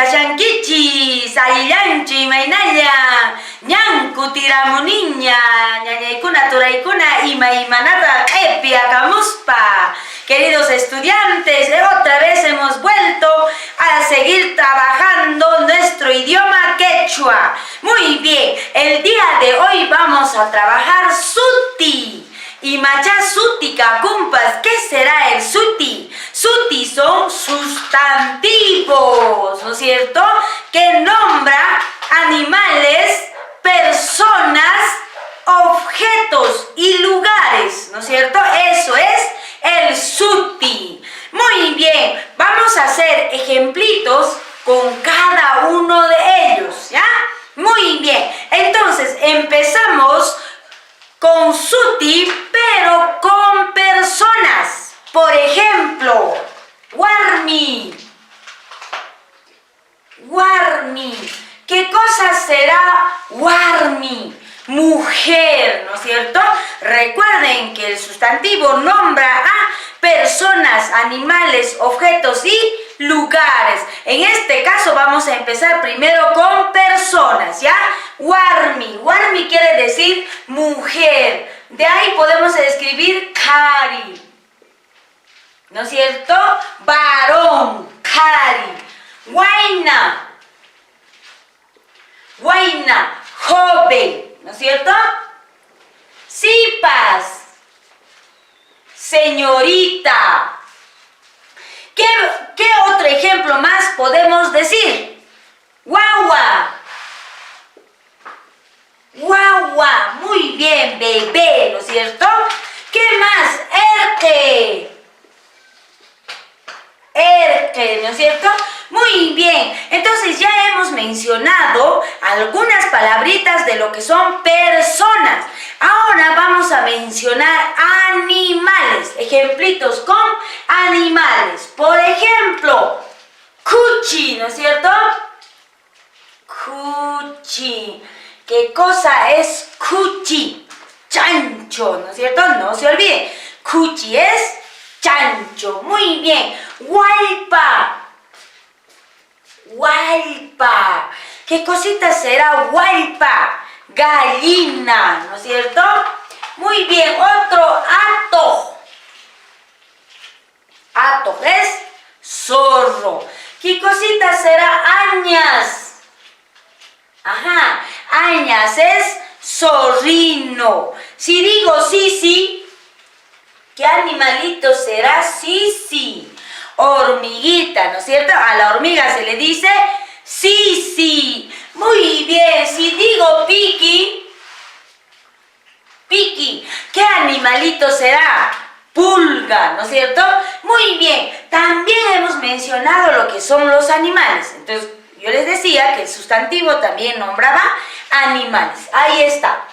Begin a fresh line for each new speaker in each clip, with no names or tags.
kashankichis alillanchi imaynalla ñanku tiramuniña ñañaykuna turaykuna imaymanata q'epi akamuspa. Queridos estudiantes, otra vez hemos vuelto a seguir trabajando nuestro idioma quechua. Muy bien, el día de hoy vamos a trabajar suti. Y macha sutica, compas, ¿qué será el suti? Suti son sustantivos, ¿no es cierto? Que nombra animales, personas, objetos y lugares, ¿no es cierto? Eso es el suti. Muy bien, vamos a hacer ejemplitos con cada uno de ellos, ¿ya? Muy bien, entonces empezamos con suti, pero con personas. Por ejemplo, warmi. Warmi. ¿Qué cosa será warmi? Mujer, ¿no es cierto? Recuerden que el sustantivo nombra a personas, animales, objetos y lugares. En este caso vamos a empezar primero con personas, ¿ya? Warmi. Warmi quiere decir mujer. De ahí podemos escribir kari, ¿no es cierto? Varón, kari. Waina. Waina, joven, ¿no es cierto? Sipas, señorita. ¿Qué otro ejemplo más podemos decir? Guagua. Guagua, muy bien, bebé, ¿no es cierto? ¿Qué más? Erque. Erque, ¿no es cierto? Muy bien, entonces ya hemos mencionado algunas palabritas de lo que son personas. Ahora vamos a mencionar animales, ejemplitos con animales. Por ejemplo, cuchi, ¿no es cierto? Cuchi. ¿Qué cosa es cuchi? Chancho, ¿no es cierto? No se olviden. Cuchi es chancho. Muy bien. Hualpa. Hualpa. ¿Qué cosita será hualpa? Gallina, ¿no es cierto? Muy bien. Otro, ato. Ato es zorro. ¿Qué cosita será? Añas. Ajá, añas es zorrino. Si digo sisi, ¿qué animalito será sisi? Hormiguita, ¿no es cierto? A la hormiga se le dice sisi. Muy bien, si digo piqui, piqui, ¿qué animalito será? Pulga, ¿no es cierto? Muy bien, también hemos mencionado lo que son los animales. Entonces, yo les decía que el sustantivo también nombraba animales. Ahí está.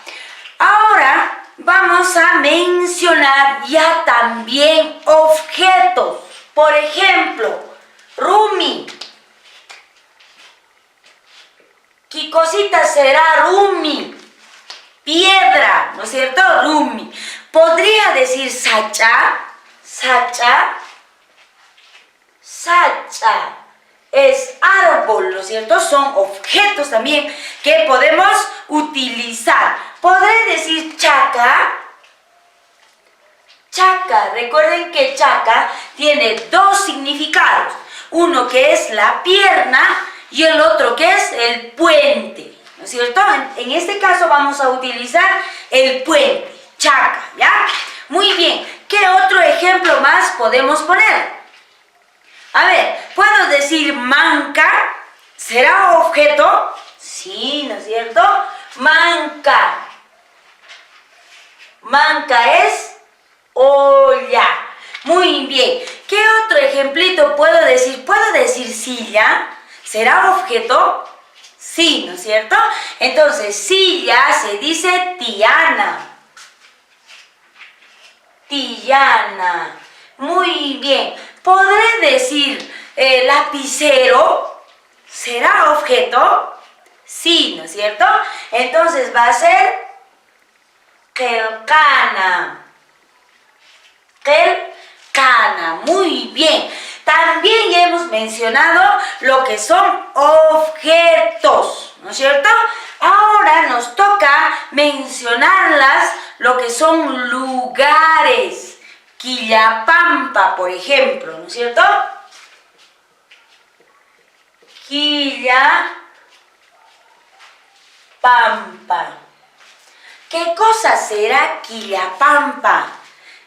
Ahora vamos a mencionar ya también objetos. Por ejemplo, rumi. ¿Qué cosita será rumi? Piedra, ¿no es cierto? Rumi. ¿Podría decir sacha? Sacha. Sacha. Es árbol, ¿no es cierto? Son objetos también que podemos utilizar. ¿Podré decir chaca? Chaca, recuerden que chaca tiene dos significados. Uno que es la pierna y el otro que es el puente, ¿no es cierto? En este caso vamos a utilizar el puente, chaca, ¿ya? Muy bien, ¿qué otro ejemplo más podemos poner? A ver, ¿puedo decir manca? ¿Será objeto? Sí, ¿no es cierto? Manca. Manca es olla. Muy bien. ¿Qué otro ejemplito puedo decir? ¿Puedo decir silla? ¿Será objeto? Sí, ¿no es cierto? Entonces, silla se dice tiana. Tiana. Muy bien. ¿Podré decir lapicero? ¿Será objeto? Sí, ¿no es cierto? Entonces va a ser quelcana. Quelcana. Muy bien. También ya hemos mencionado lo que son objetos, ¿no es cierto? Ahora nos toca mencionarlas lo que son lugares. Quillapampa, por ejemplo, ¿no es cierto? Quillapampa. ¿Qué cosa será Quillapampa?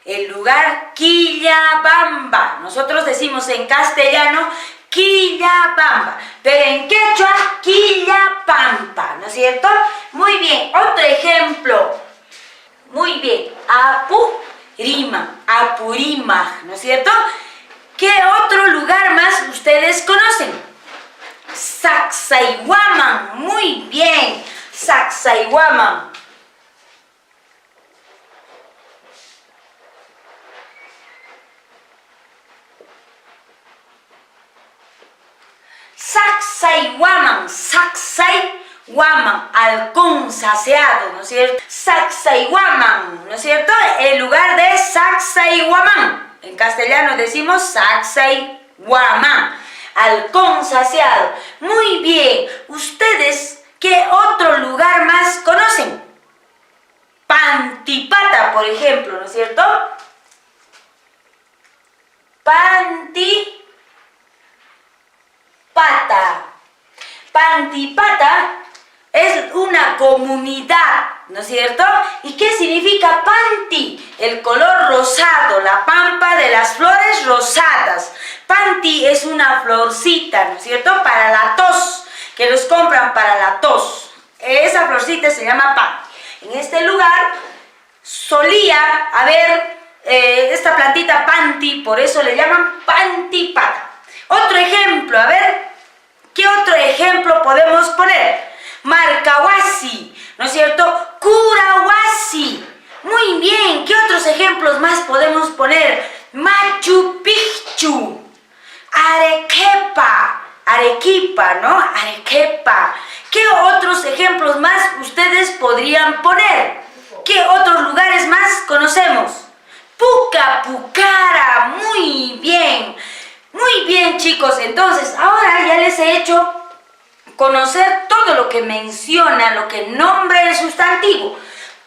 El lugar Quillabamba. Nosotros decimos en castellano Quillabamba, pero en quechua Quillapampa, ¿no es cierto? Muy bien, otro ejemplo. Muy bien, Apurímac, ¿no es cierto? ¿Qué otro lugar más ustedes conocen? Sacsayhuaman, muy bien, Sacsayhuaman. Sacsayhuaman, halcón saciado, ¿no es cierto? Sacsayhuaman, ¿no es cierto? El lugar de Sacsayhuaman. En castellano decimos Sacsayhuaman, halcón saciado. Muy bien, ¿ustedes qué otro lugar más conocen? Pantipata, por ejemplo, ¿no es cierto? Pantipata es una comunidad, ¿no es cierto? ¿Y qué significa Panti? El color rosado, la pampa de las flores rosadas. Panti es una florcita, ¿no es cierto? Para la tos, que los compran para la tos. Esa florcita se llama Panti. En este lugar solía haber esta plantita Panti, por eso le llaman Pantipata. Otro ejemplo, a ver, ¿qué otro ejemplo podemos poner? Marcahuasi, ¿no es cierto? Curahuasi. Muy bien, ¿qué otros ejemplos más podemos poner? Machu Picchu, Arequipa, ¿no? Arequipa. ¿Qué otros ejemplos más ustedes podrían poner? ¿Qué otros lugares más conocemos? Pucara, muy bien. Muy bien, chicos, entonces ahora ya les he hecho conocer todo lo que menciona, lo que nombra el sustantivo,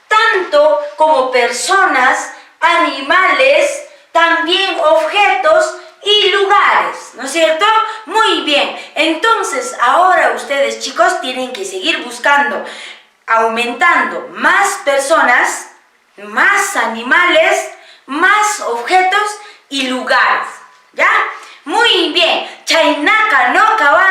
tanto como personas, animales, también objetos y lugares, ¿no es cierto? Muy bien, entonces ahora ustedes, chicos, tienen que seguir buscando, aumentando más personas, más animales, más objetos y lugares, ¿ya? Muy bien, Chaynaka no kawan